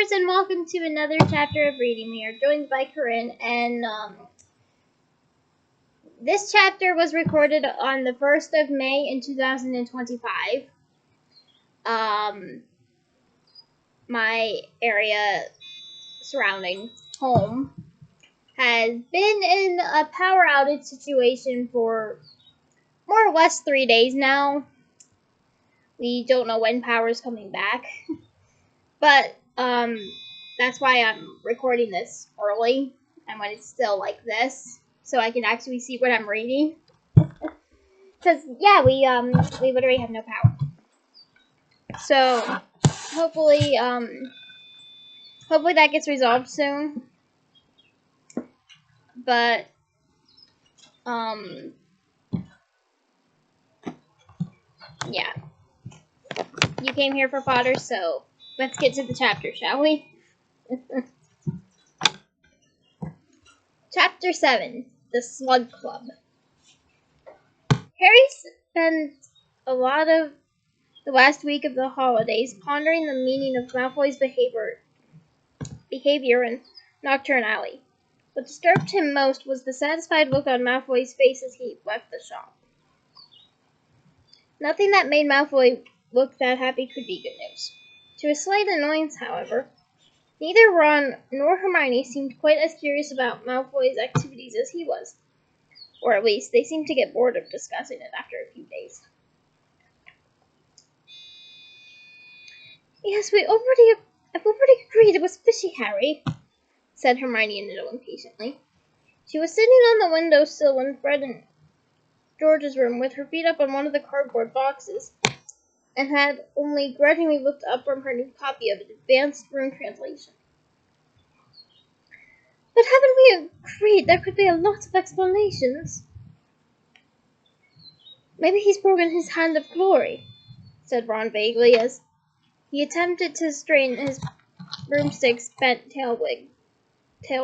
readers, and welcome to another chapter of reading. We are joined by Corinne, and this chapter was recorded on the 1st of May in 2025. My area surrounding home has been in a power outage situation for more or less 3 days now. We don't know when power is coming back, but that's why I'm recording this early and when it's still like this, so I can actually see what I'm reading. Cause yeah, we literally have no power. So hopefully that gets resolved soon. But yeah. You came here for fodder, so let's get to the chapter, shall we? Chapter 7, The Slug Club. Harry spent a lot of the last week of the holidays pondering the meaning of Malfoy's behavior in Nocturne Alley. What disturbed him most was the satisfied look on Malfoy's face as he left the shop. Nothing that made Malfoy look that happy could be good news. To his slight annoyance, however, neither Ron nor Hermione seemed quite as curious about Malfoy's activities as he was. Or at least, they seemed to get bored of discussing it after a few days. Yes, I've already agreed it was fishy, Harry, said Hermione a little impatiently. She was sitting on the windowsill in Fred and George's room with her feet up on one of the cardboard boxes, and had only grudgingly looked up from her new copy of an advanced rune translation. But haven't we agreed there could be a lot of explanations? Maybe he's broken his hand of glory, said Ron vaguely as he attempted to straighten his broomstick's bent tail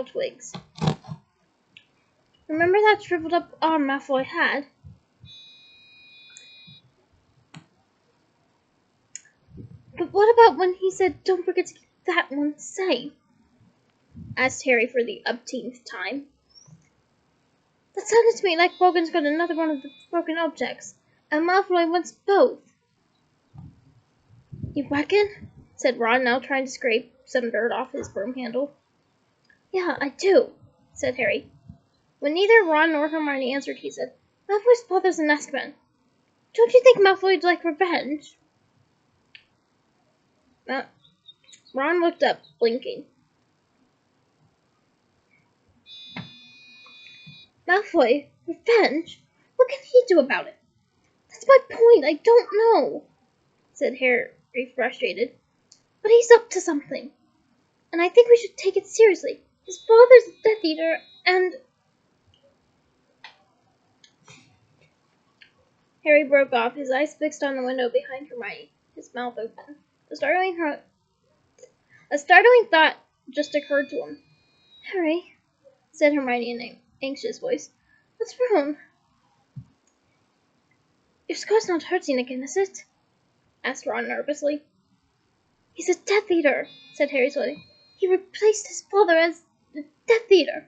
twigs. Remember that shriveled up arm Malfoy had? But what about when he said, "Don't forget to keep that one safe"? Asked Harry for the umpteenth time. That sounded to me like Borgin's got another one of the broken objects, and Malfoy wants both. You reckon? Said Ron, now trying to scrape some dirt off his broom handle. Yeah, I do, said Harry. When neither Ron nor Hermione answered, he said, Malfoy's father's an Azkaban. Don't you think Malfoy'd like revenge? Ron looked up, blinking. Malfoy? Revenge? What can he do about it? That's my point, I don't know, said Harry, frustrated. But he's up to something, and I think we should take it seriously. His father's a Death Eater, and... Harry broke off, his eyes fixed on the window behind Hermione, his mouth open. A startling thought just occurred to him. Harry, said Hermione in an anxious voice, what's wrong? Your scar's not hurting again, is it? Asked Ron nervously. He's a Death Eater, said Harry slowly. He replaced his father as the Death Eater.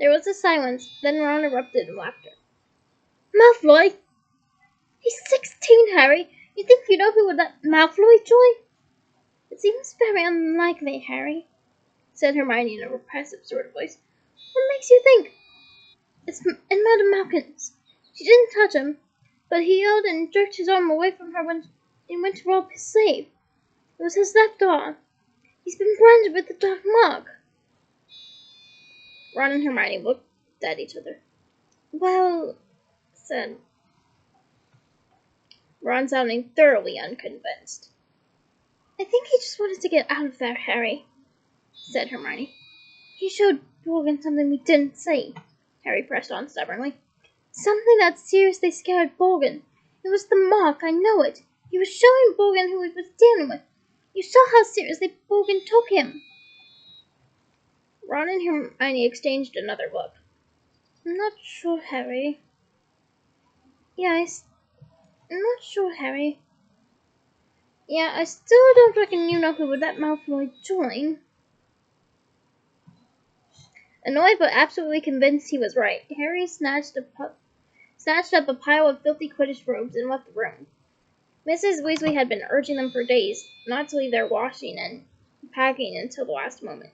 There was a silence, then Ron erupted in laughter. Malfoy! He's 16, Harry! You think you know who would let Malfoy join? It seems very unlikely, Harry, said Hermione in a repressive sort of voice. What makes you think? It's in Madame Malkin's. She didn't touch him, but he yelled and jerked his arm away from her when he went to rob his slave. It was his left arm. He's been branded with the dark mark. Ron and Hermione looked at each other. Well, said Ron, sounding thoroughly unconvinced. I think he just wanted to get out of there, Harry, said Hermione. He showed Borgin something we didn't see, Harry pressed on stubbornly. Something that seriously scared Borgin. It was the mark, I know it. He was showing Borgin who he was dealing with. You saw how seriously Borgin took him. Ron and Hermione exchanged another look. I'm not sure, Harry, Yeah, I'm not sure, Harry. Yeah, I still don't reckon you know who would let Malfoy join. Annoyed but absolutely convinced he was right, Harry snatched up a pile of filthy Quidditch robes and left the room. Mrs. Weasley had been urging them for days not to leave their washing and packing until the last moment.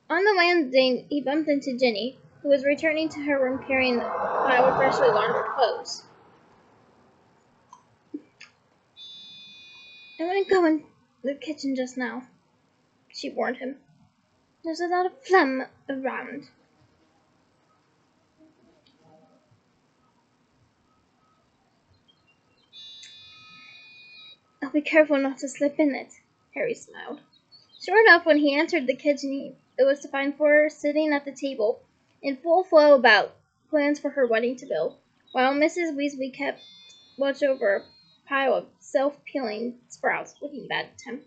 On the landing, he bumped into Ginny, who was returning to her room carrying the pile of freshly laundered clothes. I want to go in the kitchen just now, she warned him. There's a lot of phlegm around. I'll be careful not to slip in it, Harry smiled. Sure enough, when he entered the kitchen, it was to find Fleur sitting at the table, in full flow about plans for her wedding to Bill, while Mrs. Weasley kept watch over a pile of self-peeling sprouts, looking bad at him.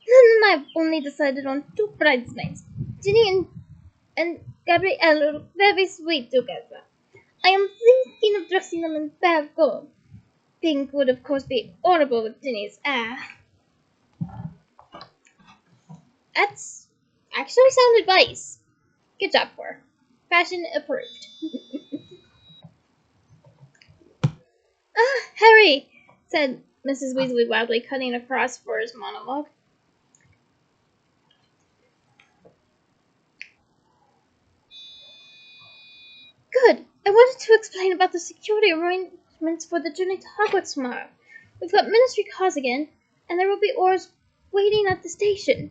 Then I've only decided on 2 bridesmaids, Ginny and Gabrielle, very sweet together. I am thinking of dressing them in bare gold. Pink would of course be horrible with Ginny's hair. That's actually sound advice. Good job, Fleur. Fashion approved. Harry, said Mrs. Weasley loudly, cutting across Fleur's monologue. Good. I wanted to explain about the security arrangements for the journey to Hogwarts tomorrow. We've got Ministry cars again, and there will be oars waiting at the station.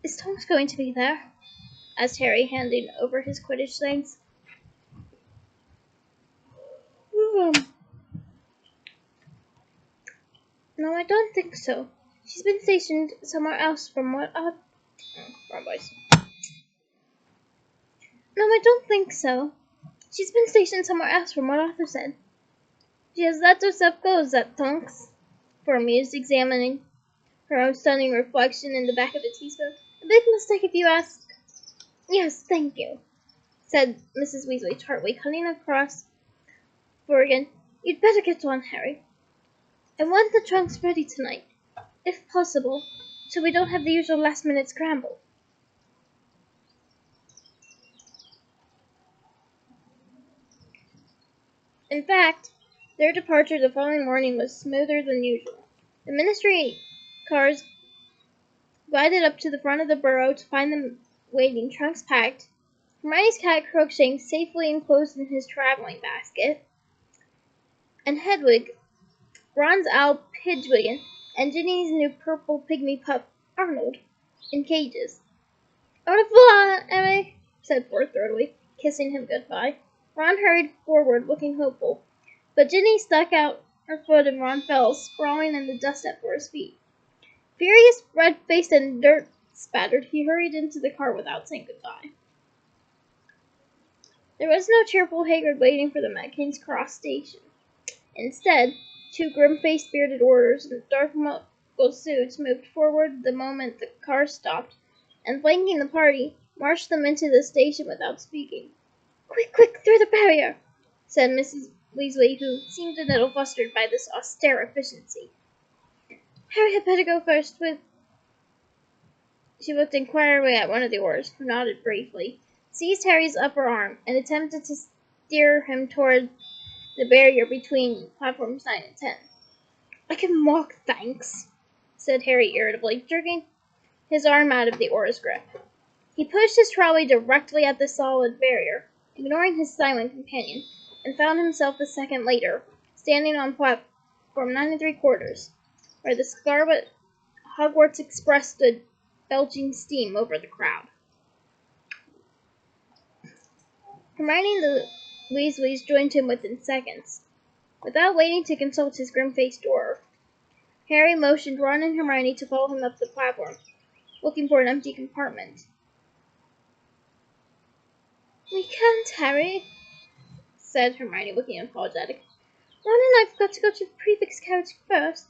Is Tonks going to be there? Asked Harry, handing over his Quidditch things. No, I don't think so. She's been stationed somewhere else from what wrong voice. No, I don't think so. She's been stationed somewhere else from what Arthur said. She has let herself go, that Tonks. For amused, examining her own stunning reflection in the back of a teaspoon. A big mistake if you ask. Yes, thank you, said Mrs. Weasley tartly, cutting across for again. You'd better get on, Harry. I want the trunks ready tonight, if possible, so we don't have the usual last-minute scramble. In fact, their departure the following morning was smoother than usual. The Ministry cars glided up to the front of the burrow to find them waiting, trunks packed, Hermione's cat Crookshank safely enclosed in his traveling basket, and Hedwig, Ron's owl Pidgewiggin, and Ginny's new purple pygmy pup Arnold in cages. Au revoir, Eric, said Fleur throatily, kissing him goodbye. Ron hurried forward, looking hopeful, but Ginny stuck out her foot and Ron fell, sprawling in the dust at Fleur's feet. Furious, red-faced, and dirt-spattered, he hurried into the car without saying goodbye. There was no cheerful Hagrid waiting for them at King's Cross Station. Instead, 2 grim-faced bearded warders in dark muggle suits moved forward the moment the car stopped, and flanking the party, marched them into the station without speaking. Quick, quick, through the barrier, said Mrs. Weasley, who seemed a little flustered by this austere efficiency. Harry had better go first with... She looked inquiringly at one of the oars, who nodded briefly, seized Harry's upper arm, and attempted to steer him toward the barrier between platforms 9 and 10. I can walk, thanks, said Harry irritably, jerking his arm out of the oar's grip. He pushed his trolley directly at the solid barrier, ignoring his silent companion, and found himself a second later, standing on platform 9 3/4, where the scarlet Hogwarts Express stood belching steam over the crowd. Hermione and the Weasleys joined him within seconds. Without waiting to consult his grim-faced dwarf, Harry motioned Ron and Hermione to follow him up the platform, looking for an empty compartment. We can't, Harry, said Hermione, looking apologetic. Ron and I've got to go to the prefect's carriage first,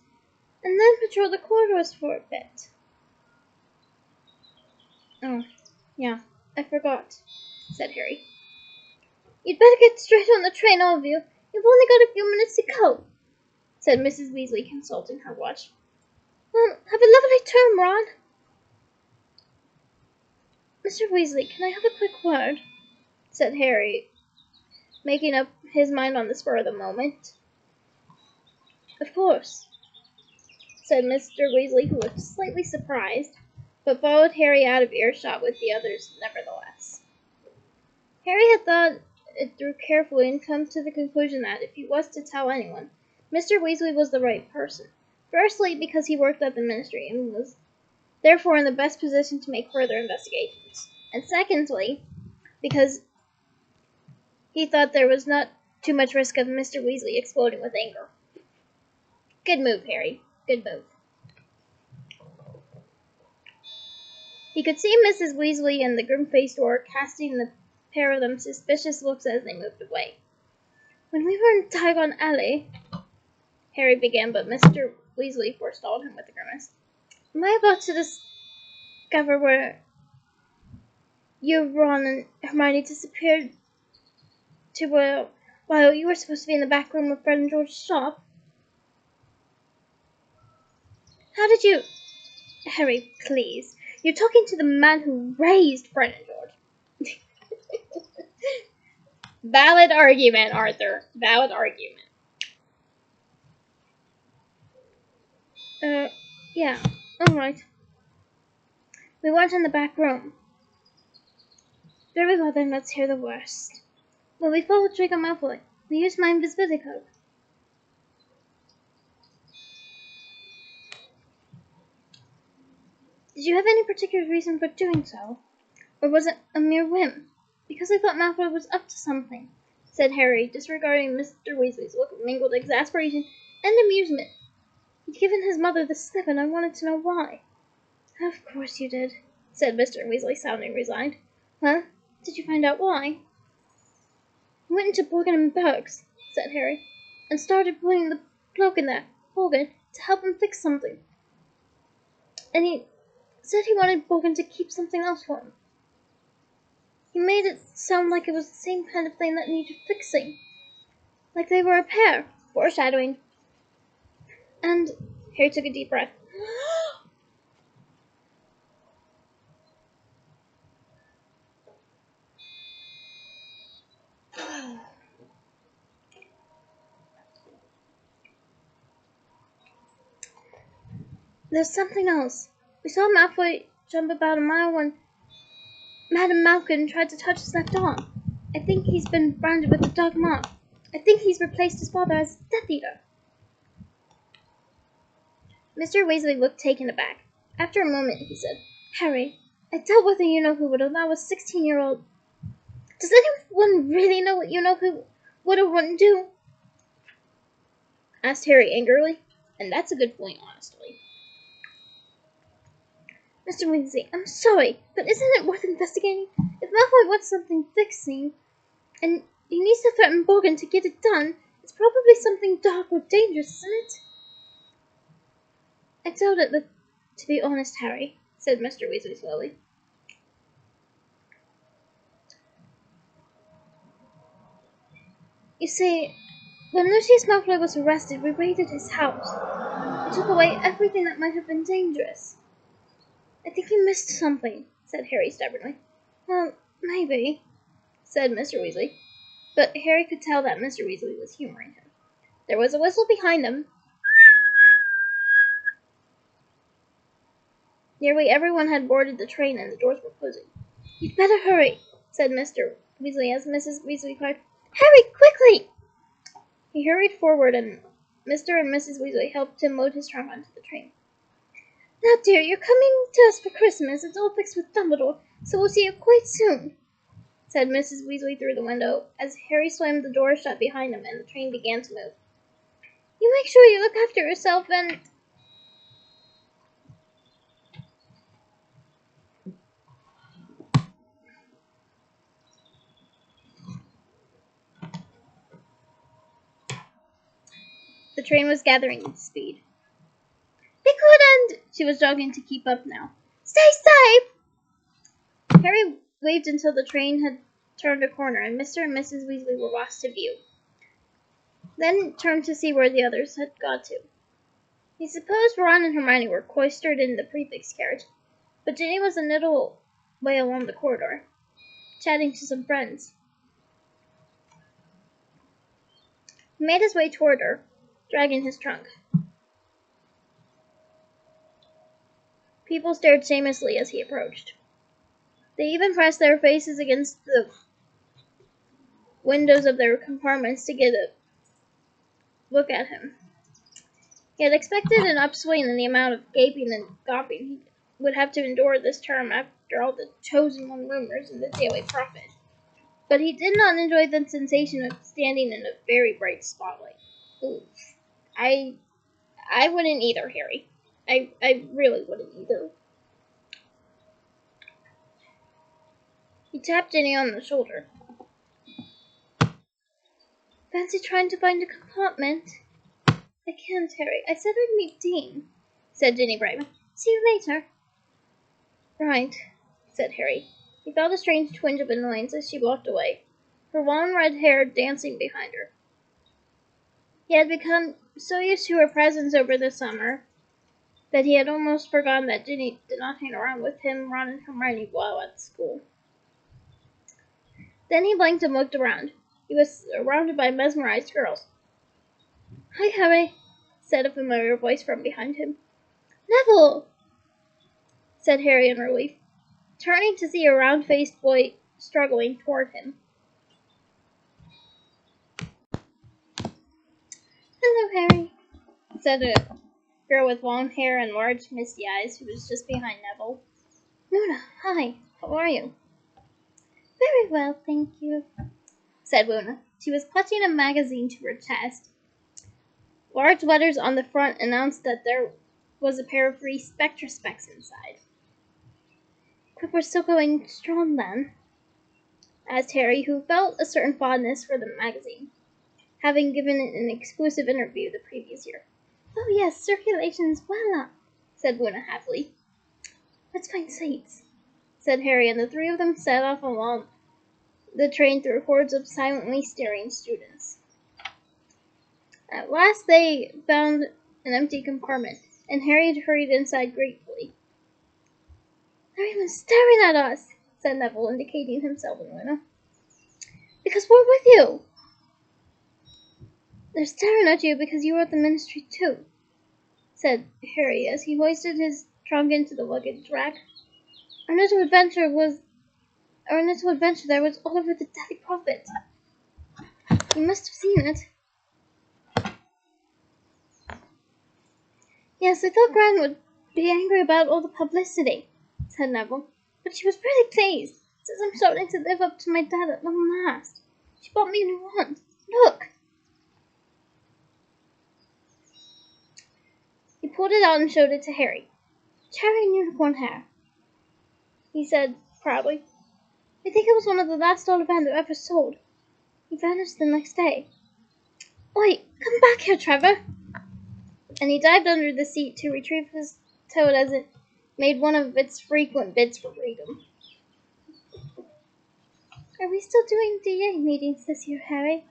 and then patrol the corridors for a bit. Oh, yeah, I forgot, said Harry. You'd better get straight on the train, all of you. You've only got a few minutes to go, said Mrs. Weasley, consulting her watch. Well, have a lovely term, Ron. Mr. Weasley, can I have a quick word? Said Harry, making up his mind on the spur of the moment. Of course, said Mr. Weasley, who was slightly surprised, but followed Harry out of earshot with the others nevertheless. Harry had thought it through carefully and come to the conclusion that if he was to tell anyone, Mr. Weasley was the right person. Firstly, because he worked at the Ministry and was therefore in the best position to make further investigations. And secondly, because he thought there was not too much risk of Mr. Weasley exploding with anger. Good move, Harry. Good move. He could see Mrs. Weasley and the grim-faced dwarf casting the pair of them suspicious looks as they moved away. When we were in Diagon Alley, Harry began, but Mr. Weasley forestalled him with a grimace. Am I about to discover where you, Ron, and Hermione disappeared to while you were supposed to be in the back room of Fred and George's shop? How did you... Harry, please. You're talking to the man who raised Fred and George. Valid argument, Arthur. Valid argument. Yeah. Alright. We weren't in the back room. Very well then, let's hear the worst. Well, we followed Draco Malfoy. We used my invisibility code. Did you have any particular reason for doing so? Or was it a mere whim? Because I thought Malfoy was up to something, said Harry, disregarding Mr. Weasley's look of mingled exasperation and amusement. He'd given his mother the slip, and I wanted to know why. Of course you did, said Mr. Weasley, sounding resigned. Well, did you find out why? He went into Borgin and Burke's, said Harry, and started pulling the bloke in there, Borgin, to help him fix something. And he said he wanted Borgin to keep something else for him. He made it sound like it was the same kind of thing that needed fixing. Like they were a pair, foreshadowing. And Harry took a deep breath. There's something else. We saw Malfoy jump about a mile when Madame Malkin tried to touch his left arm. I think he's been branded with a dark mark. I think he's replaced his father as a Death Eater. Mr. Weasley looked taken aback. After a moment, he said, Harry, I doubt whether you-know-who would allow a 16-year-old... Does anyone really know what you-know-who would or wouldn't do? Asked Harry angrily. And that's a good point, honestly. Mr. Weasley, I'm sorry, but isn't it worth investigating? If Malfoy wants something fixing, and he needs to threaten Borgin to get it done, it's probably something dark or dangerous, isn't it? I doubt it, to be honest, Harry, said Mr. Weasley slowly. You see, when Lucius Malfoy was arrested, we raided his house. We took away everything that might have been dangerous. I think you missed something, said Harry stubbornly. Well, maybe, said Mr. Weasley. But Harry could tell that Mr. Weasley was humoring him. There was a whistle behind them. Nearly everyone had boarded the train and the doors were closing. You'd better hurry, said Mr. Weasley as Mrs. Weasley cried, Harry, quickly! He hurried forward and Mr. and Mrs. Weasley helped him load his trunk onto the train. Now, dear, you're coming to us for Christmas. It's all fixed with Dumbledore, so we'll see you quite soon, said Mrs. Weasley through the window, as Harry slammed the door shut behind him and the train began to move. You make sure you look after yourself and... The train was gathering speed. Be good, and she was jogging to keep up now. Stay safe! Harry waved until the train had turned a corner, and Mr. and Mrs. Weasley were lost to view. Then turned to see where the others had got to. He supposed Ron and Hermione were cloistered in the prefix carriage, but Ginny was a little way along the corridor, chatting to some friends. He made his way toward her, dragging his trunk. People stared shamelessly as he approached. They even pressed their faces against the windows of their compartments to get a look at him. He had expected an upswing in the amount of gaping and gawping he would have to endure this term after all the chosen one rumors in the Daily Prophet. But he did not enjoy the sensation of standing in a very bright spotlight. Ooh. I wouldn't either, Harry. I really wouldn't either. He tapped Ginny on the shoulder. Fancy trying to find a compartment? I can't, Harry. I said I'd meet Dean, said Ginny brightly. See you later. Right, said Harry. He felt a strange twinge of annoyance as she walked away, her long red hair dancing behind her. He had become so used to her presence over the summer that he had almost forgotten that Ginny did not hang around with him, Ron, and Hermione while at school. Then he blinked and looked around. He was surrounded by mesmerized girls. Hi, Harry, said a familiar voice from behind him. Neville, said Harry in relief, turning to see a round-faced boy struggling toward him. Hello, Harry, said a girl with long hair and large, misty eyes who was just behind Neville. Luna, hi, how are you? Very well, thank you, said Luna. She was clutching a magazine to her chest. Large letters on the front announced that there was a pair of free Spectra specs inside. But we're still going strong then, asked Harry, who felt a certain fondness for the magazine, having given it an exclusive interview the previous year. Oh yes, circulation's well up, said Luna happily. Let's find seats, said Harry, and the three of them set off along the train through hordes of silently staring students. At last they found an empty compartment, and Harry hurried inside gratefully. They're even staring at us, said Neville, indicating himself and Luna. Because we're with you. They're staring at you because you were at the ministry too, said Harry as he hoisted his trunk into the luggage rack. Our little adventure there was all over the Daily Prophet. You must have seen it. Yes, I thought Gran would be angry about all the publicity, said Neville, but she was really pleased, since I'm starting to live up to my dad at long last. She bought me a new wand. Look! He pulled it out and showed it to Harry. Cherry and unicorn hair, he said proudly. I think it was one of the last Ollivander ever sold. He vanished the next day. Oi, come back here, Trevor! And he dived under the seat to retrieve his toad as it made one of its frequent bids for freedom. Are we still doing DA meetings this year, Harry?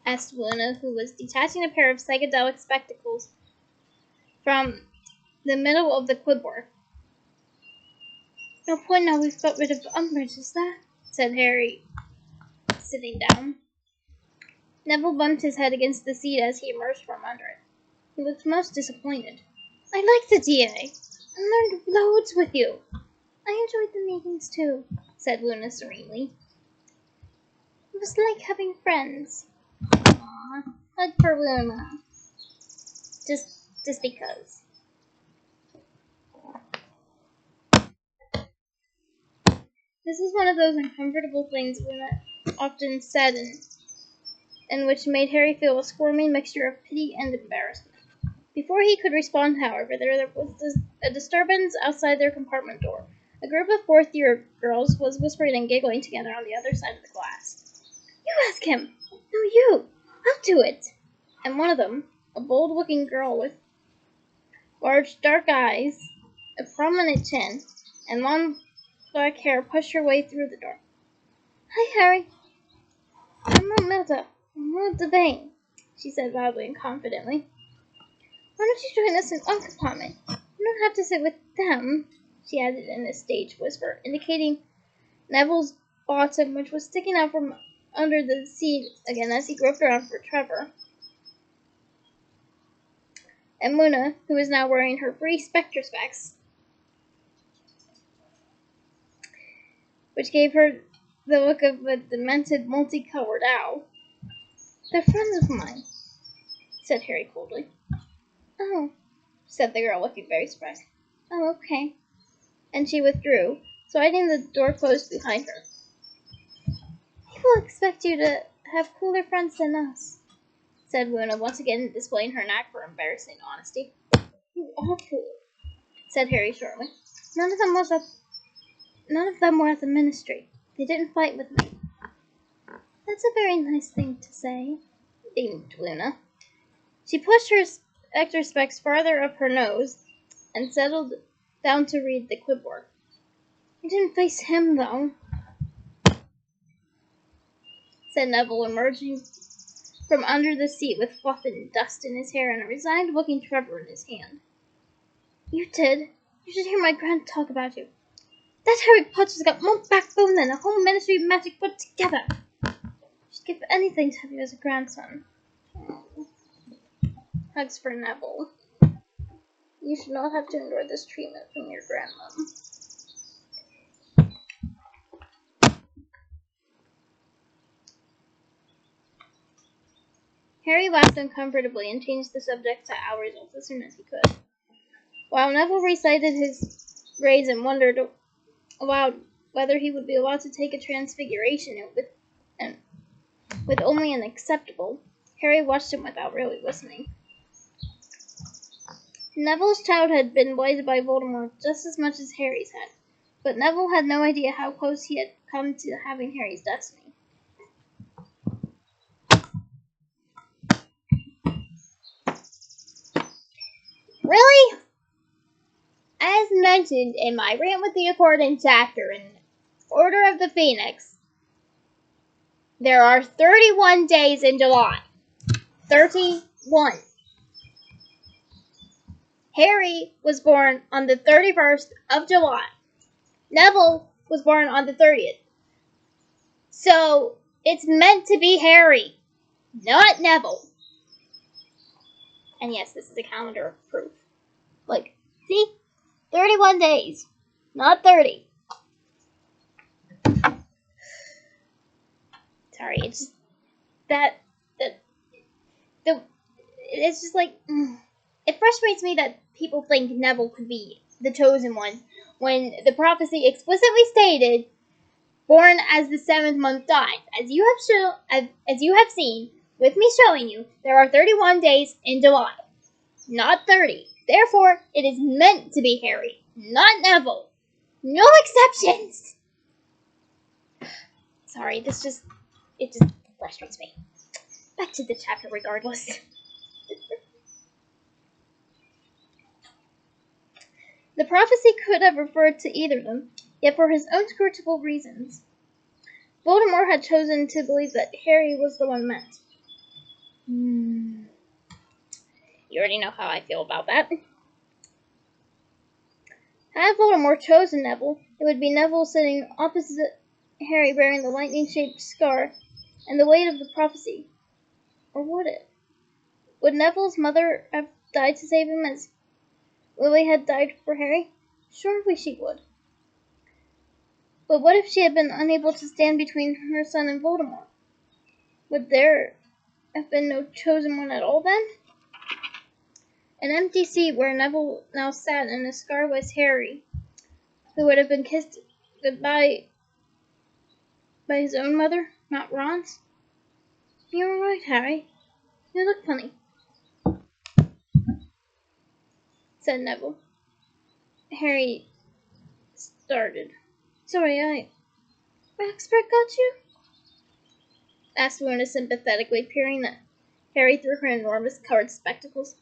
Asked Luna, who was detaching a pair of psychedelic spectacles from the middle of the clipboard. No point now we've got rid of Umbridge, is there? Said Harry, sitting down. Neville bumped his head against the seat as he emerged from under it. He looked most disappointed. I liked the DA. I learned loads with you. I enjoyed the meetings too, said Luna serenely. It was like having friends. Aww, hug for Luna. Just because. This is one of those uncomfortable things Luna often said and which made Harry feel a squirming mixture of pity and embarrassment. Before he could respond, however, there was a disturbance outside their compartment door. A group of fourth-year girls was whispering and giggling together on the other side of the glass. You ask him! No, you! I'll do it! And one of them, a bold-looking girl with large dark eyes, a prominent chin, and long black hair, pushed her way through the door. Hi, Harry. I'm Romilda. I'm Devane, she said loudly and confidently. Why don't you join us in our compartment? You don't have to sit with them, she added in a stage whisper, indicating Neville's bottom, which was sticking out from under the seat again as he groped around for Trevor. And Luna, who was now wearing her free spectre specs, which gave her the look of a demented, multicolored owl. They're friends of mine, said Harry coldly. Oh, said the girl, looking very surprised. Oh, okay. And she withdrew, sliding the door closed behind her. People expect you to have cooler friends than us, said Luna, once again displaying her knack for embarrassing honesty. You are cool, said Harry shortly. None of them were at the ministry. They didn't fight with me. That's a very nice thing to say, beamed Luna. She pushed her spectre specs farther up her nose and settled down to read the clipboard. You didn't face him, though, said Neville, emerging from under the seat with fluff and dust in his hair and a resigned-looking Trevor in his hand. You did. You should hear my grand talk about you. That Harry Potter's got more backbone than the whole Ministry of Magic put together. She'd give anything to have you as a grandson. Hugs for Neville. You should not have to endure this treatment from your grandmom. Harry laughed uncomfortably and changed the subject to our results as soon as he could. While Neville recited his grades and wondered aloud whether he would be allowed to take a transfiguration with only an acceptable, Harry watched him without really listening. Neville's childhood had been blighted by Voldemort just as much as Harry's had, but Neville had no idea how close he had come to having Harry's destiny. Really? As mentioned in my rant with the Accordion chapter in Order of the Phoenix, there are 31 days in July. 31. Harry was born on the 31st of July. Neville was born on the 30th. So, it's meant to be Harry, not Neville. And yes, this is a calendar of proof. Like, see? 31 days, not 30. Sorry, it's just it's just like, it frustrates me that people think Neville could be the chosen one when the prophecy explicitly stated, born as the 7th month died. As you have seen, with me showing you, there are 31 days in July, not 30. Therefore, it is meant to be Harry, not Neville. No exceptions! Sorry, it just frustrates me. Back to the chapter regardless. The prophecy could have referred to either of them, yet for his own scrutable reasons, Voldemort had chosen to believe that Harry was the one meant. You already know how I feel about that. Had Voldemort chosen Neville, it would be Neville sitting opposite Harry bearing the lightning-shaped scar and the weight of the prophecy. Or would it? Would Neville's mother have died to save him as Lily had died for Harry? Surely she would. But what if she had been unable to stand between her son and Voldemort? Would there have been no chosen one at all then? An empty seat where Neville now sat and a scarless Harry, who would have been kissed goodbye by his own mother, not Ron's. You're right, Harry. You look funny, said Neville. Harry started. Sorry, Expert got you? Asked Luna sympathetically, peering at Harry through her enormous colored spectacles.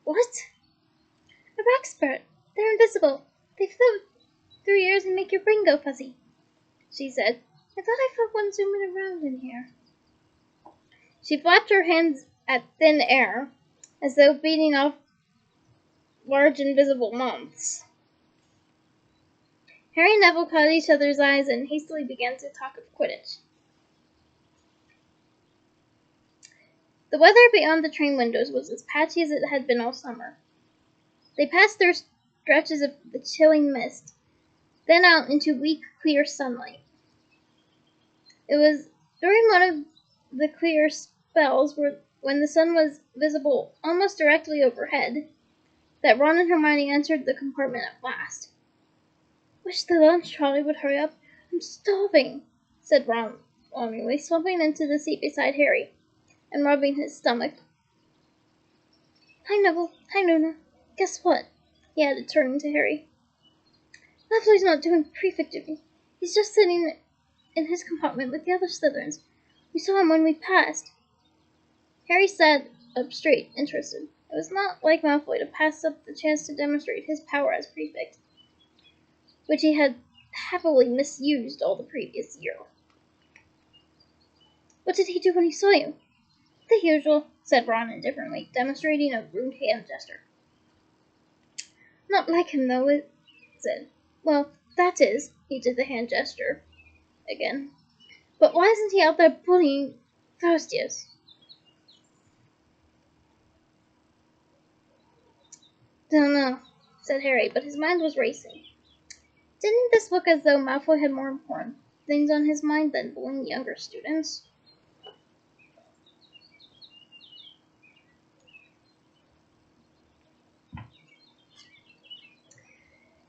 What? A Expert. They're invisible. They float through yours and make your brain go fuzzy, she said. I thought I felt one zooming around in here. She flapped her hands at thin air, as though beating off large invisible moths. Harry and Neville caught each other's eyes and hastily began to talk of Quidditch. The weather beyond the train windows was as patchy as it had been all summer. They passed through stretches of the chilling mist, then out into weak, clear sunlight. It was during one of the clear spells when the sun was visible almost directly overhead that Ron and Hermione entered the compartment at last. Wish the lunch trolley would hurry up. I'm starving, said Ron longingly, slumping into the seat beside Harry and rubbing his stomach. Hi, Neville. Hi, Luna. Guess what? He added, turning to Harry. Malfoy's not doing prefect duty. He's just sitting in his compartment with the other Slytherins. We saw him when we passed. Harry sat up straight, interested. It was not like Malfoy to pass up the chance to demonstrate his power as prefect, which he had heavily misused all the previous year. What did he do when he saw you? The usual, said Ron indifferently, demonstrating a rude hand gesture. Not like him, though, is it? Well, that is, he did the hand gesture again. But why isn't he out there bullying first years? Don't know, said Harry, but his mind was racing. Didn't this look as though Malfoy had more important things on his mind than bullying younger students?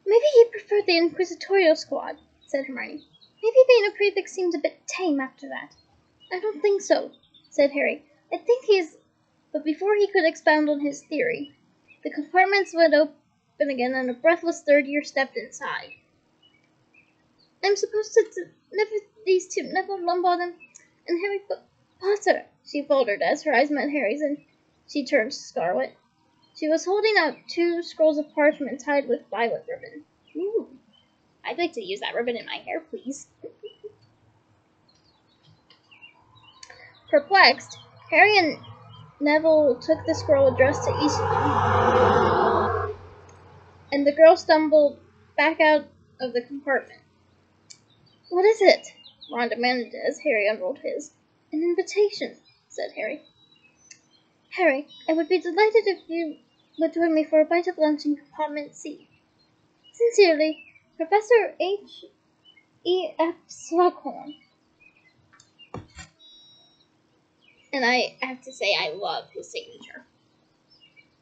Maybe he preferred the Inquisitorial Squad, said Hermione. Maybe being a prefect seems a bit tame after that. I don't think so, said Harry. I think he's... But before he could expound on his theory, the compartments would open again and a breathless third year stepped inside. I'm supposed to deliver these to Neville Longbottom and Harry Potter, she faltered as her eyes met Harry's and she turned scarlet. She was holding out 2 scrolls of parchment tied with violet ribbon. Ooh, I'd like to use that ribbon in my hair, please. Perplexed, Harry and Neville took the scroll addressed to each of them, and the girl stumbled back out of the compartment. What is it? Ron demanded as Harry unrolled his. An invitation, said Harry. Harry, I would be delighted if you would join me for a bite of lunch in compartment C. Sincerely, Professor H.E.F. Slughorn. And I have to say, I love his signature.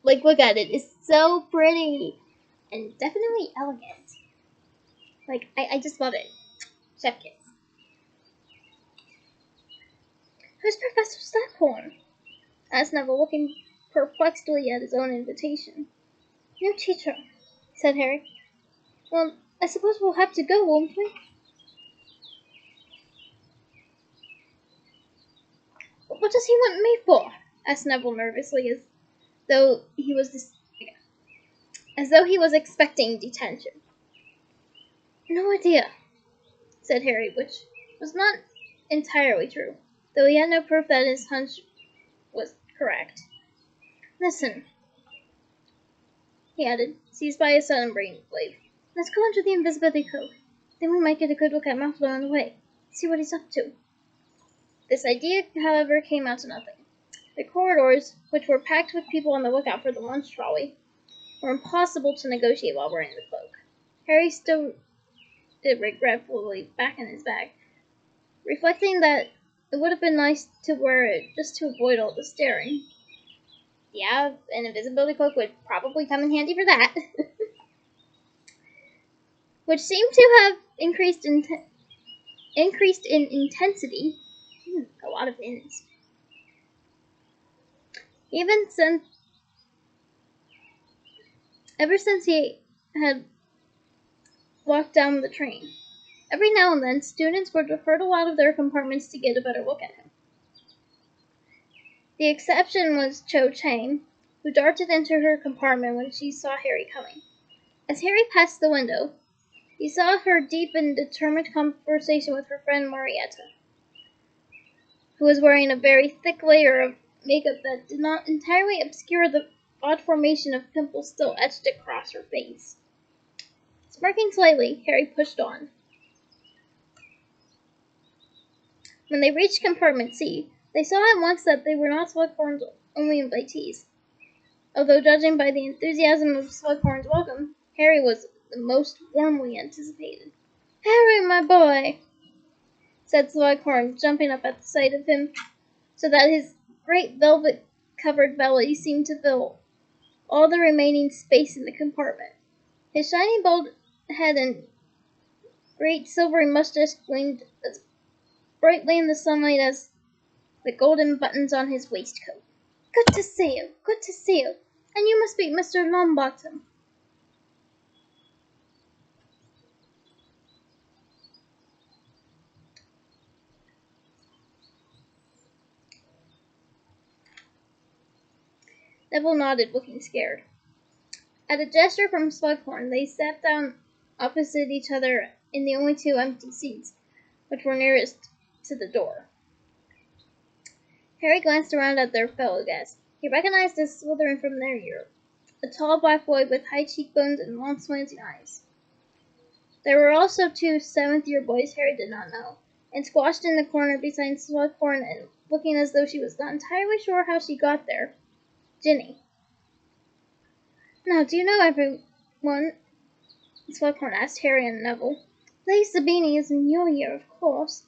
Like, look at it. It's so pretty. And definitely elegant. Like, I just love it. Chef kiss. Who's Professor Slughorn? Asked Neville, looking perplexedly at his own invitation. New teacher, said Harry. Well, I suppose we'll have to go, won't we? What does he want me for? Asked Neville nervously, as though he was expecting detention. No idea, said Harry, which was not entirely true, though he had no proof that his hunch was correct. Listen, he added, seized by a sudden brain wave. Let's go under the invisibility cloak. Then we might get a good look at Malfoy on the way. See what he's up to. This idea, however, came out to nothing. The corridors, which were packed with people on the lookout for the lunch trolley, were impossible to negotiate while wearing the cloak. Harry stood regretfully back in his bag, reflecting that it would have been nice to wear it just to avoid all the staring. Yeah, an invisibility cloak would probably come in handy for that. Which seemed to have increased in intensity. A lot of ins. Ever since he had walked down the train. Every now and then, students were hurtled out of their compartments to get a better look at him. The exception was Cho Chang, who darted into her compartment when she saw Harry coming. As Harry passed the window, He saw her deep and determined conversation with her friend Marietta, who was wearing a very thick layer of makeup that did not entirely obscure the odd formation of pimples still etched across her face. Smirking slightly, Harry pushed on. When they reached compartment C, they saw at once that they were not Slughorn's only invitees. Although judging by the enthusiasm of Slughorn's welcome, Harry was the most warmly anticipated. "Harry, my boy," said Slughorn, jumping up at the sight of him, so that his great velvet-covered belly seemed to fill all the remaining space in the compartment. His shiny bald head and great silvery mustache gleamed as brightly in the sunlight as the golden buttons on his waistcoat. "Good to see you, good to see you. And you must be Mr. Longbottom." Neville nodded, looking scared. At a gesture from Slughorn, they sat down opposite each other in the only two empty seats, which were nearest to the door. Harry glanced around at their fellow guests. He recognized a Slytherin from their year, a tall black boy with high cheekbones and long slanting eyes. There were also two seventh-year boys Harry did not know, and squashed in the corner beside Slughorn and looking as though she was not entirely sure how she got there, Ginny. "Now, do you know everyone?" Slughorn asked Harry and Neville. "Lady Zabini is in your year, of course."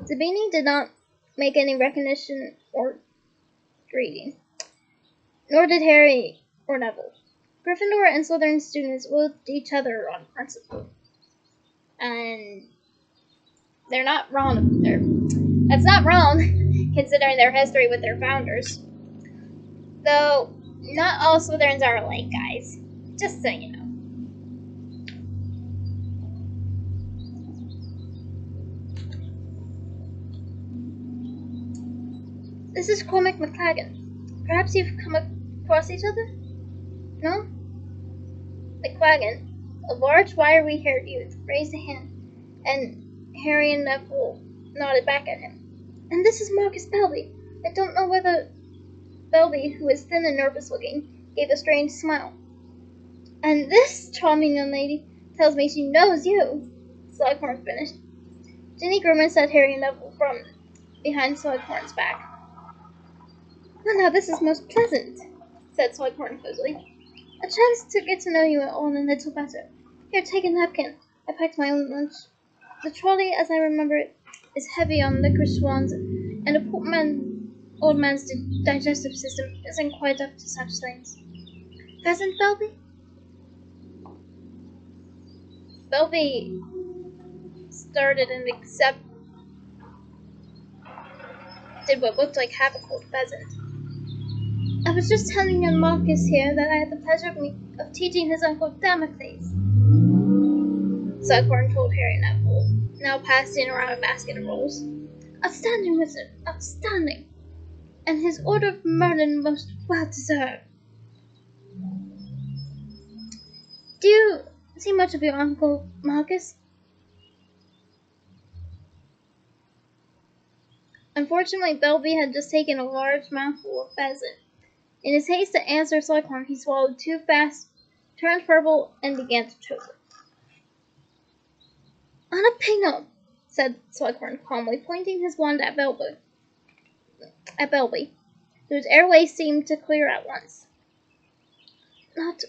Zabini did not make any recognition or greeting, nor did Harry or Neville. Gryffindor and Slytherin students loathed each other on principle. And they're not wrong. That's not wrong, considering their history with their founders. Though, not all Slytherins are alike, guys. Just so you know. "This is Cormac McLaggen. Perhaps you've come across each other?" "No?" McLaggen, a large, wiry-haired youth, raised a hand, and Harry and Neville nodded back at him. "And this is Marcus Belby. I don't know whether—" Belby, who was thin and nervous-looking, gave a strange smile. "And this charming young lady tells me she knows you," Slughorn finished. Ginny grimaced at Harry and Neville from behind Slughorn's back. "Well, now this is most pleasant," said Slughorn cozily. "A chance to get to know you all a little better. Here, take a napkin. I packed my own lunch. The trolley, as I remember it, is heavy on licorice swans, and a poor old man's digestive system isn't quite up to such things. Pheasant, Belby?" Belby started and accepted what looked like half a cold pheasant. "I was just telling young Marcus here that I had the pleasure of teaching his uncle Damocles," Slughorn told Harry and Neville, now passing around a basket of rolls. "Outstanding wizard, outstanding. And his order of Merlin most well deserved. Do you see much of your uncle Marcus?" Unfortunately, Belby had just taken a large mouthful of pheasant. In his haste to answer Slughorn, he swallowed too fast, turned purple, and began to choke. "Unopinable," said Slughorn calmly, pointing his wand at Belby, whose airways seemed to clear at once. Not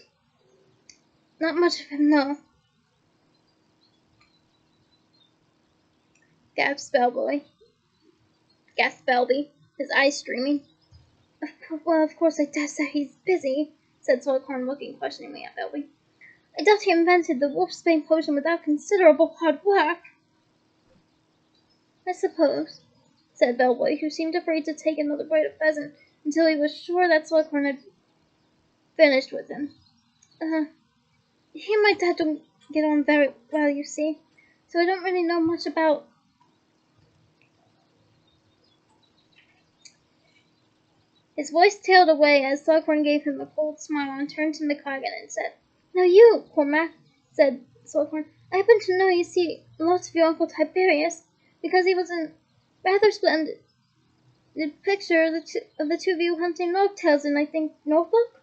much of him, no," gasped Belby, his eyes streaming. Well, of course, I dare say he's busy," said Slughorn, looking questioningly at Belby. "I doubt he invented the wolfsbane potion without considerable hard work." "I suppose," said Belby, who seemed afraid to take another bite of pheasant until he was sure that Slughorn had finished with him. He and my dad don't get on very well, you see, so I don't really know much about—" His voice tailed away as Slughorn gave him a cold smile and turned to McLaggen and said, "Now you, Cormac," said Slughorn, I happen to know you see lots of your Uncle Tiberius, because he was in rather splendid picture of the two of you hunting mocktails in, I think, Norfolk?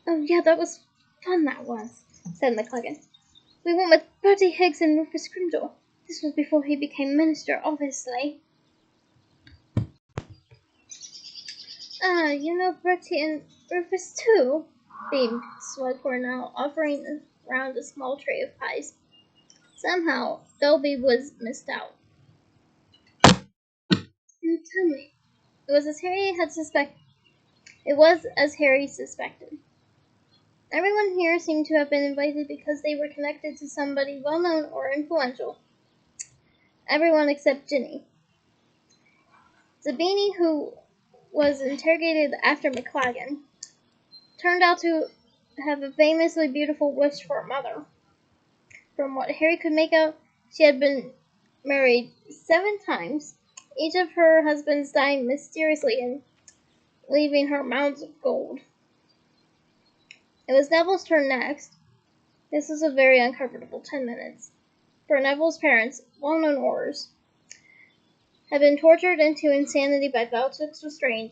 Oh yeah, that was fun, that was, said McLagan. We went with Bertie Higgs and Rufus Grimdor. This was before he became minister, obviously. Ah, you know Bertie and Rufus too? Beamed Slughorn, now offering around a small tray of pies. Somehow, Belby was missed out. Now tell me, it was as Harry had suspected. It was as Harry suspected. Everyone here seemed to have been invited because they were connected to somebody well-known or influential. Everyone except Ginny. Zabini, who was interrogated after McLagan, turned out to have a famously beautiful wish for a mother. From what Harry could make out, she had been married 7 times, each of her husbands dying mysteriously and leaving her mounds of gold. It was Neville's turn next. This was a very uncomfortable 10 minutes, for Neville's parents, well-known Aurors, had been tortured into insanity by Bellatrix Lestrange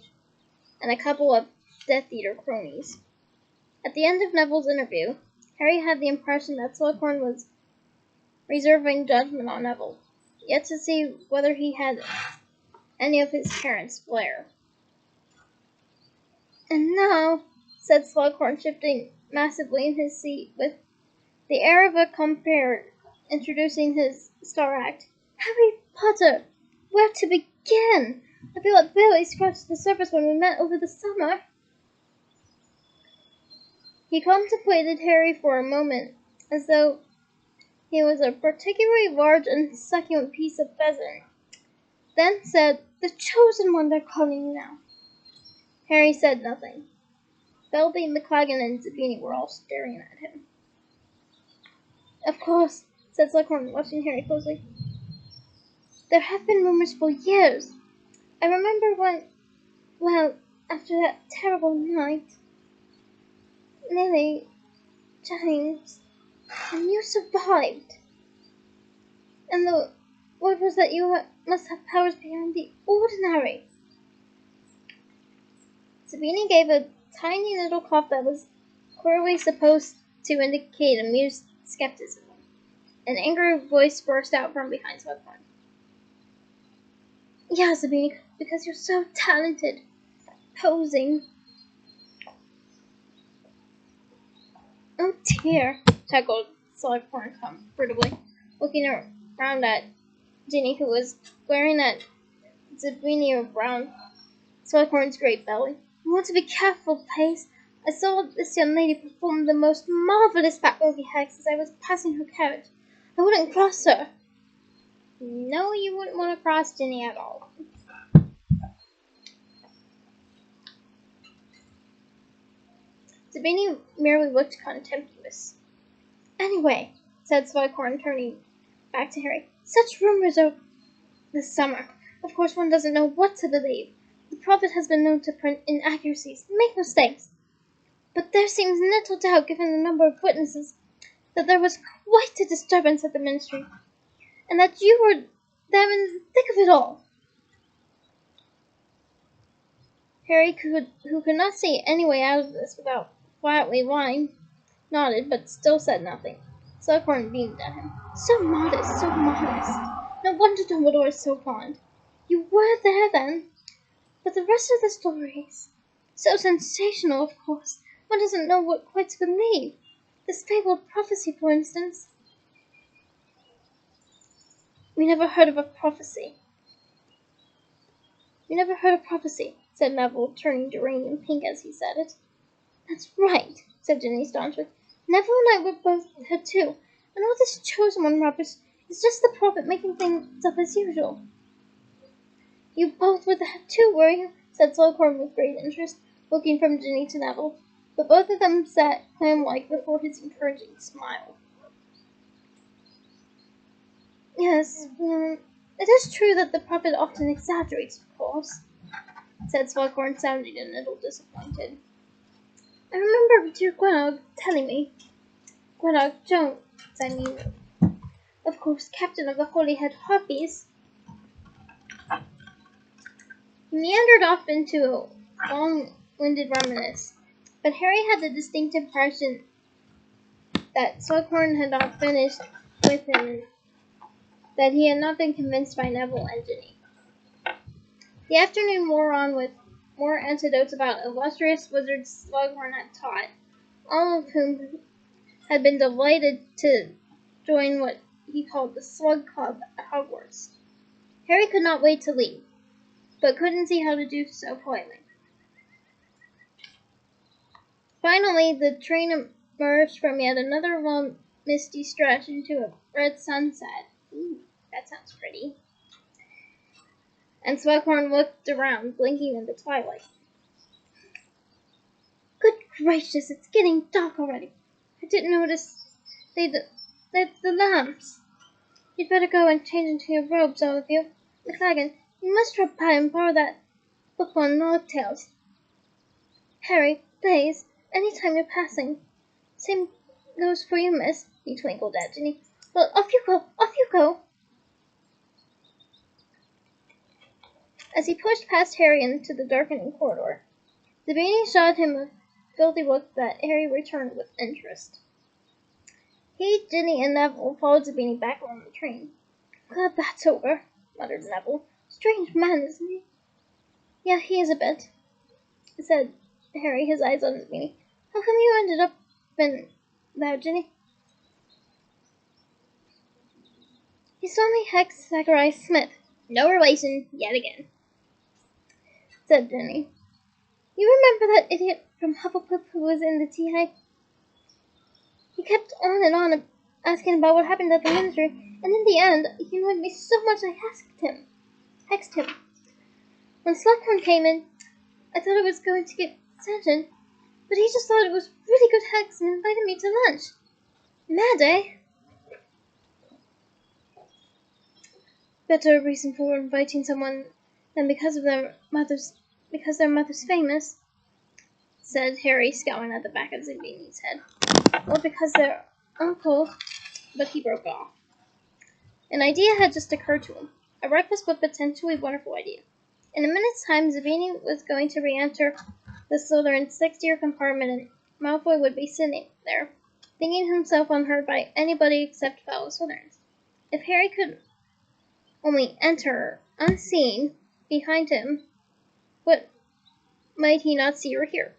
and a couple of Death Eater cronies. At the end of Neville's interview, Harry had the impression that Slughorn was reserving judgment on Neville, yet to see whether he had any of his parents' flair. And now, said Slughorn, shifting massively in his seat with the air of a compere introducing his star act. Harry Potter! Where to begin? I feel like barely scratched the surface when we met over the summer. He contemplated Harry for a moment, as though he was a particularly large and succulent piece of pheasant, then said, The Chosen One, they're calling you now. Harry said nothing. Belby, McLagan, and Zabini were all staring at him. Of course, said Slughorn, watching Harry closely. There have been rumors for years. I remember when, well, after that terrible night, Lily, James, and you survived. And the word was that you must have powers beyond the ordinary. Sabini gave a tiny little cough that was clearly supposed to indicate amused skepticism. An angry voice burst out from behind Slughorn. Yeah, Sabini, because you're so talented. Posing. Oh dear, chuckled Slughorn comfortably, looking around at Ginny, who was glaring at Zabini around Slughorn's great belly. You want to be careful, Pace. I saw this young lady perform the most marvelous Bat-Movie hex as I was passing her carriage. I wouldn't cross her. No, you wouldn't want to cross Ginny at all. Zabini merely looked contemptuous. Anyway, said Slughorn, turning back to Harry, such rumors are this summer. Of course, one doesn't know what to believe. The prophet has been known to print inaccuracies, make mistakes. But there seems little doubt, given the number of witnesses, that there was quite a disturbance at the ministry, and that you were there in the thick of it all. Harry, who could not see any way out of this without flatly lying, nodded, but still said nothing. Slughorn beamed at him. So modest, so modest. No wonder Dumbledore is so fond. You were there then. But the rest of the stories, so sensational, of course. One doesn't know what quite to believe. This fabled prophecy, for instance. We never heard of a prophecy. You never heard of prophecy, said Neville, turning geranium pink as he said it. That's right, said Ginny staunchly. Neville and I were both there too, and all this Chosen One rubbish is just the prophet making things up as usual. You both were there too, were you? Said Slughorn with great interest, looking from Ginny to Neville, but both of them sat clam-like before his encouraging smile. Yes, it is true that the prophet often exaggerates, of course, said Slughorn, sounding a little disappointed. I remember dear Gwenog telling me, Gwenog Jones, I mean, of course, captain of the Holyhead Harpies. He meandered off into a long-winded reminiscence, but Harry had the distinct impression that Slughorn had not finished with him, that he had not been convinced by Neville and Ginny. The afternoon wore on with more anecdotes about illustrious wizards Slughorn had taught, all of whom had been delighted to join what he called the Slug Club at Hogwarts. Harry could not wait to leave, but couldn't see how to do so politely. Finally, the train emerged from yet another long, misty stretch into a red sunset. Ooh, that sounds pretty. And Slughorn looked around, blinking in the twilight. Good gracious, it's getting dark already. I didn't notice they'd lit the lamps. You'd better go and change into your robes, all of you. McLaggen, you must drop by and borrow that book on Logtails. Harry, Blaise, anytime you're passing. Same goes for you, miss, he twinkled at Ginny. Well, off you go, off you go. As he pushed past Harry into the darkening corridor, Zabini shot him a filthy look that Harry returned with interest. He, Ginny, and Neville followed Zabini back on the train. Glad that's over, muttered Neville. Strange man, isn't he? Yeah, he is a bit, said Harry, his eyes on Zabini. How come you ended up in there, Ginny? He saw me hex Zachariah Smith. No relation, yet again, said Ginny. You remember that idiot from Hufflepuff who was in the tea hive? He kept on and on asking about what happened at the ministry, and in the end, he annoyed me so much I hexed him. When Slughorn came in, I thought I was going to get sent, but he just thought it was really good hex and invited me to lunch. Mad, eh? Better reason for inviting someone than because their mother's famous, said Harry, scowling at the back of Zabini's head. Or because their uncle, but he broke off. An idea had just occurred to him, a reckless but potentially wonderful idea. In a minute's time, Zabini was going to re-enter the Slytherin sixth-year compartment, and Malfoy would be sitting there, thinking himself unheard by anybody except fellow Slytherins. If Harry could only enter, unseen, behind him, what might he not see or hear?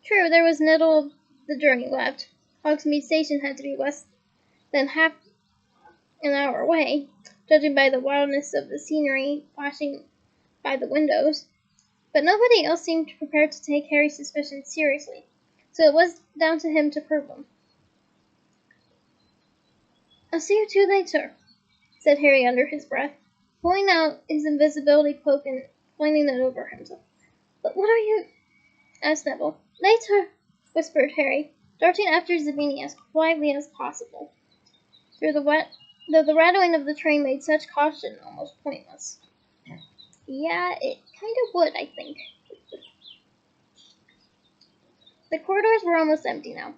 True, there was little of the journey left. Hogsmeade Station had to be less than half an hour away, judging by the wildness of the scenery flashing by the windows. But nobody else seemed prepared to take Harry's suspicions seriously, so it was down to him to prove them. I'll see you two later, said Harry under his breath, pulling out his invisibility cloak and flinging it over himself. But what are you? Asked Neville. Later, whispered Harry, darting after Zabini as quietly as possible, though the rattling of the train made such caution almost pointless. Yeah, it kind of would, I think. The corridors were almost empty now.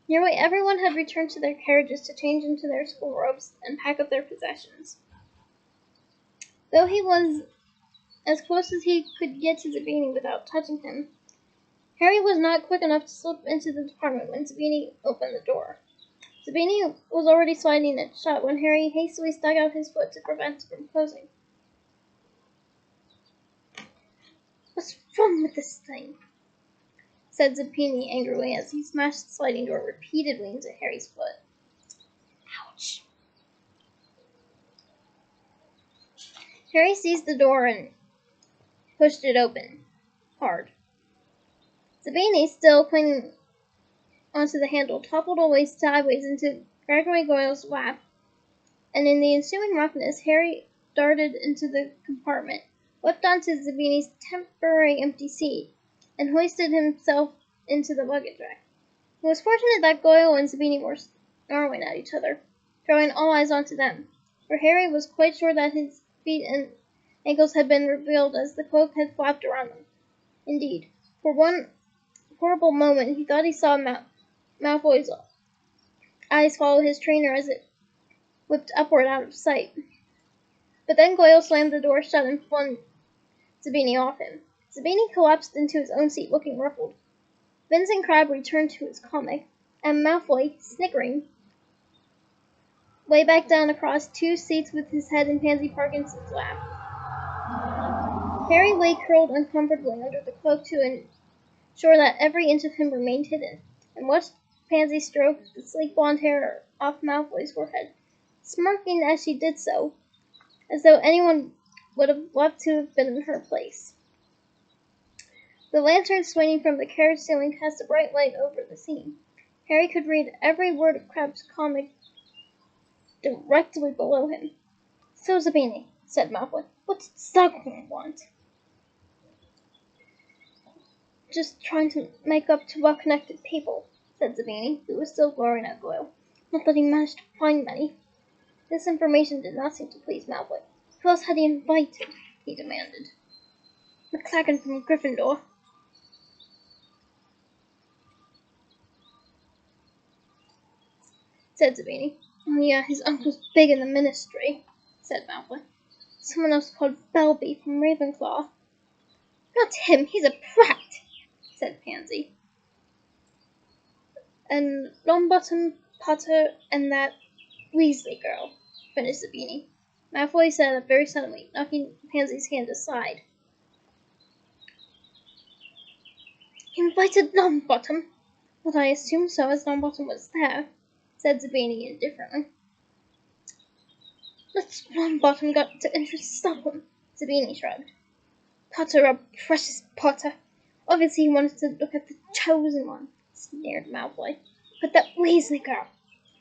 Nearly everyone had returned to their carriages to change into their school robes and pack up their possessions. Though he was as close as he could get to Zabini without touching him, Harry was not quick enough to slip into the department when Zabini opened the door. Zabini was already sliding it shut when Harry hastily stuck out his foot to prevent it from closing. What's wrong with this thing? Said Zabini angrily as he smashed the sliding door repeatedly into Harry's foot. Ouch. Harry seized the door and pushed it open, hard. Zabini, still clinging onto the handle, toppled away sideways into Gregory Goyle's lap, and in the ensuing roughness, Harry darted into the compartment, leapt onto Zabini's temporary empty seat, and hoisted himself into the luggage rack. It was fortunate that Goyle and Zabini were snarling at each other, drawing all eyes onto them, for Harry was quite sure that his feet and ankles had been revealed as the cloak had flapped around them. Indeed, for one horrible moment he thought he saw Malfoy's eyes follow his trainer as it whipped upward out of sight. But then Goyle slammed the door shut and flung Zabini off him. Zabini collapsed into his own seat, looking ruffled. Vincent Crabbe returned to his comic, and Malfoy, snickering, lay back down across 2 seats with his head in Pansy Parkinson's lap. Harry lay curled uncomfortably under the cloak to ensure that every inch of him remained hidden, and watched Pansy stroke the sleek blonde hair off Malfoy's forehead, smirking as she did so, as though anyone would have loved to have been in her place. The lantern swinging from the carriage ceiling cast a bright light over the scene. Harry could read every word of Crabbe's comic directly below him. "So, Zabini," said Malfoy, "what did Slughorn want?" "Just trying to make up to well-connected people," said Zabini, who was still glaring at Goyle. "Not that he managed to find many." This information did not seem to please Malfoy. "Who else had he invited?" he demanded. "McLaggen from Gryffindor." said Zabini. "Oh yeah, his uncle's big in the ministry," said Malfoy. "Someone else called Belby from Ravenclaw." "Not him, he's a prat," said Pansy. "And Longbottom, Potter, and that Weasley girl," finished Zabini. Malfoy sat up very suddenly, knocking Pansy's hand aside. "He invited Longbottom?" "Well, I assumed so, as Longbottom was there," said Zabini indifferently. "What's Longbottom got to interest Slughorn?" Zabini shrugged. "Potter, a precious Potter. Obviously he wanted to look at the chosen one," sneered Malfoy. "But that Weasley girl,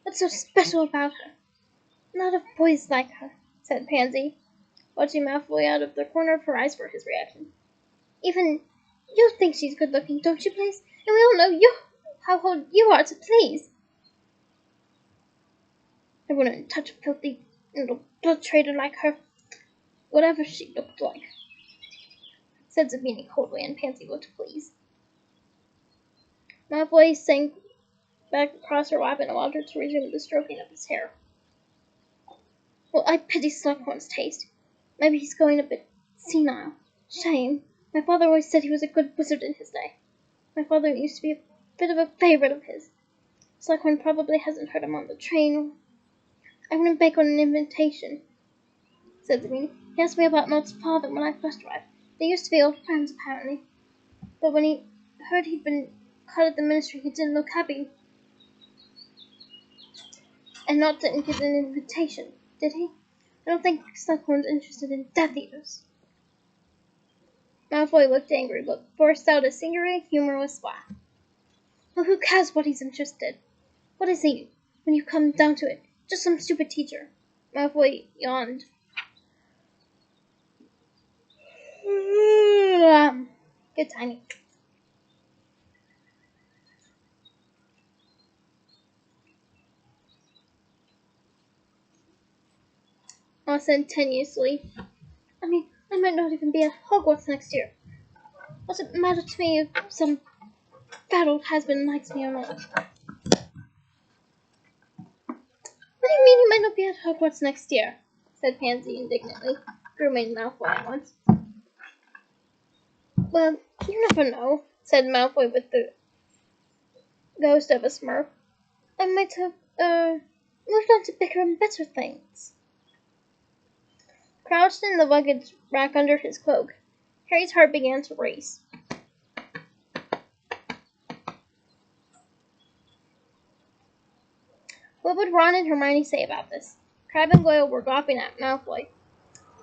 what's so special about her?" "A lot of boys like her," said Pansy, watching Malfoy out of the corner of her eyes for his reaction. "Even you think she's good-looking, don't you, please? And we all know how old you are to please." "I wouldn't touch a filthy little blood traitor like her, whatever she looked like," said Zabini coldly, and Pansy looked pleased. Malfoy sank back across her lap and allowed her to resume the stroking of his hair. "Well, I pity Slughorn's taste. Maybe he's going a bit senile. Shame. My father always said he was a good wizard in his day. My father used to be a bit of a favourite of his. Slughorn probably hasn't heard him on the train. I wouldn't bake on an invitation," said Zabini. "He asked me about Maud's father when I first arrived. They used to be old friends, apparently. But when he heard he'd been caught at the ministry, he didn't look happy. And Maud didn't get an invitation, did he? I don't think Slughorn's interested in Death Eaters." Malfoy looked angry, but forced out a singularly humorless laugh. "Well, who cares what he's interested? What is he, when you come down to it? Just some stupid teacher." Malfoy yawned. Good timing. I said tenuously. "I mean, I might not even be at Hogwarts next year. What's it matter to me if some fat old has-been likes me or not?" "What do you mean you might not be at Hogwarts next year?" said Pansy indignantly, grooming Malfoy at once. "Well, you never know," said Malfoy with the ghost of a smirk. "I might have, moved on to bigger and better things." Crouched in the luggage rack under his cloak, Harry's heart began to race. What would Ron and Hermione say about this? Crabbe and Goyle were gawping at Malfoy.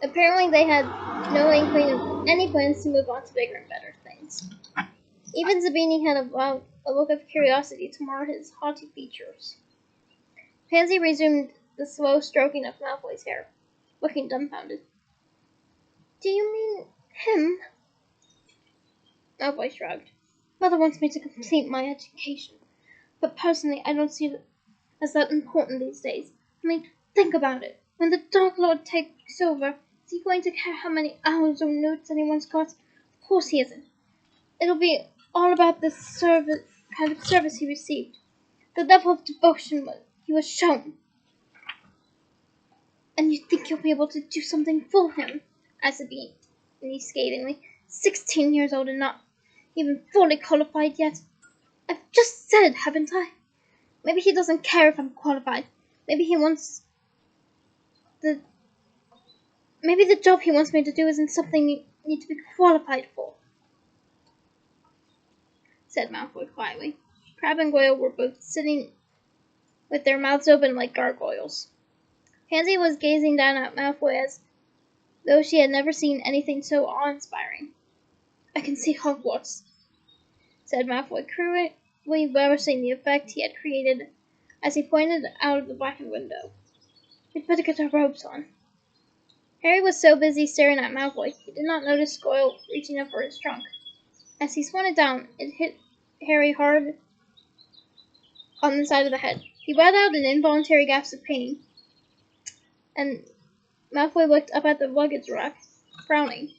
Apparently they had no inkling of any plans to move on to bigger and better things. Even Zabini had a look of curiosity to mar his haughty features. Pansy resumed the slow stroking of Malfoy's hair, looking dumbfounded. "Do you mean him?" Malfoy shrugged. "Mother wants me to complete my education, but personally I don't see it as that important these days. I mean, think about it. When the Dark Lord takes over, is he going to care how many owls or newts anyone's got? Of course he isn't. It'll be all about the kind of service he received, the level of devotion he was shown." And you think you'll be able to do something for him? Asked the Beanie scathingly. 16 years old and not even fully qualified yet. I've just said, haven't I? Maybe he doesn't care if I'm qualified. Maybe the job he wants me to do isn't something you need to be qualified for, said Malfoy quietly. Crabbe and Goyle were both sitting with their mouths open like gargoyles. Pansy was gazing down at Malfoy as though she had never seen anything so awe-inspiring. I can see Hogwarts, said Malfoy, cruelly relishing the effect he had created as he pointed out of the blackened window. We'd better get our robes on. Harry was so busy staring at Malfoy, he did not notice Goyle reaching up for his trunk. As he swung it down, it hit Harry hard on the side of the head. He let out an involuntary gasp of pain, and Malfoy looked up at the luggage rack, frowning.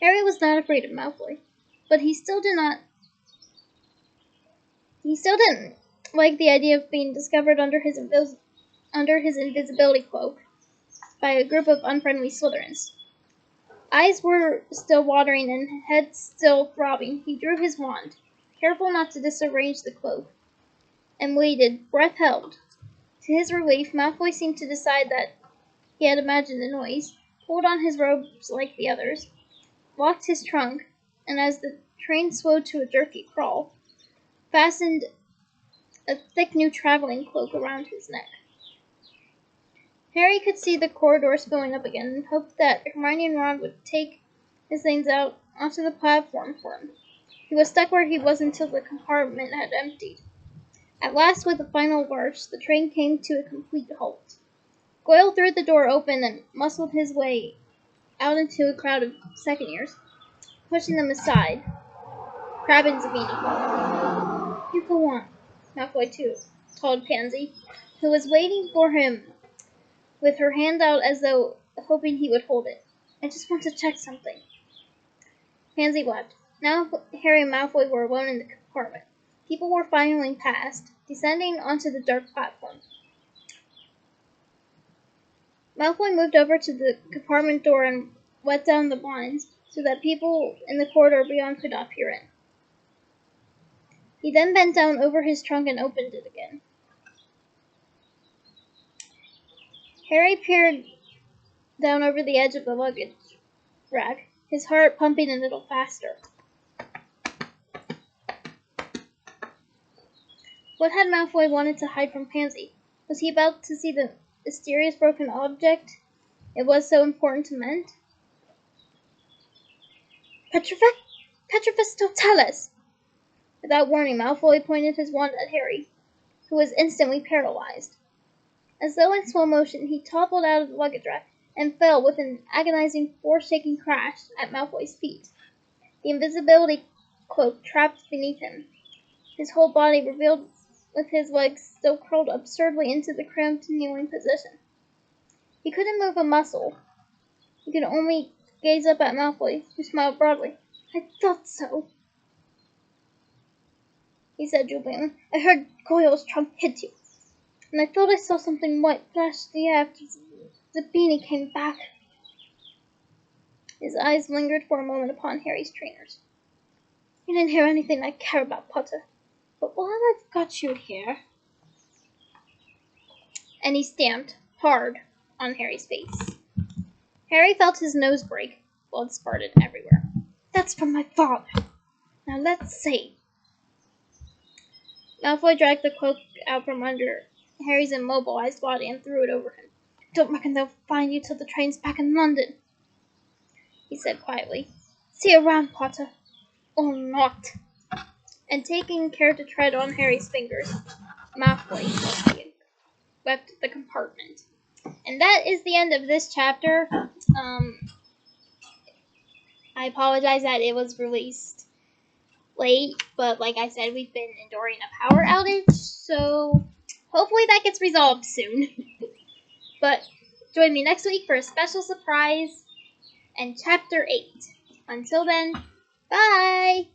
Harry was not afraid of Malfoy, but he still didn't like the idea of being discovered under his invisibility cloak by a group of unfriendly Slytherins. Eyes were still watering and head still throbbing. He drew his wand, careful not to disarrange the cloak, and waited, breath held. To his relief, Malfoy seemed to decide that he had imagined the noise, pulled on his robes like the others, locked his trunk, and as the train slowed to a jerky crawl, fastened a thick new traveling cloak around his neck. Harry could see the corridors filling up again and hoped that Hermione and Ron would take his things out onto the platform for him. He was stuck where he was until the compartment had emptied. At last, with a final lurch, the train came to a complete halt. Goyle threw the door open and muscled his way out into a crowd of second-years, pushing them aside. Crabbe and Zabini followed. You go on, Malfoy too, told Pansy, who was waiting for him with her hand out as though hoping he would hold it. I just want to check something. Pansy left. Now Harry and Malfoy were alone in the compartment. People were filing past, descending onto the dark platform. Malfoy moved over to the compartment door and let down the blinds so that people in the corridor beyond could not peer in. He then bent down over his trunk and opened it again. Harry peered down over the edge of the luggage rack, his heart pumping a little faster. What had Malfoy wanted to hide from Pansy? Was he about to see the mysterious broken object it was so important to mend? Petrifex Totalis! Without warning, Malfoy pointed his wand at Harry, who was instantly paralyzed. As though in slow motion, he toppled out of the luggage rack and fell with an agonizing, floor-shaking crash at Malfoy's feet. The invisibility cloak trapped beneath him, his whole body revealed with his legs still curled absurdly into the cramped kneeling position. He couldn't move a muscle. He could only gaze up at Malfoy, who smiled broadly. I thought so, he said jubilantly. I heard Goyle's trunk hit you, and I thought I saw something white flash the air after Zabini came back. His eyes lingered for a moment upon Harry's trainers. You didn't hear anything I care about, Potter. But while I've got you here... And he stamped hard on Harry's face. Harry felt his nose break. Blood spurted everywhere. That's from my father. Now let's see. Malfoy dragged the cloak out from under Harry's immobilized body and threw it over him. Don't reckon they'll find you till the train's back in London, he said quietly. See you around, Potter. Or not. And taking care to tread on Harry's fingers, Malfoy left the compartment. And that is the end of this chapter. I apologize that it was released late, but like I said, we've been enduring a power outage, so hopefully that gets resolved soon. But join me next week for a special surprise and chapter 8. Until then, bye!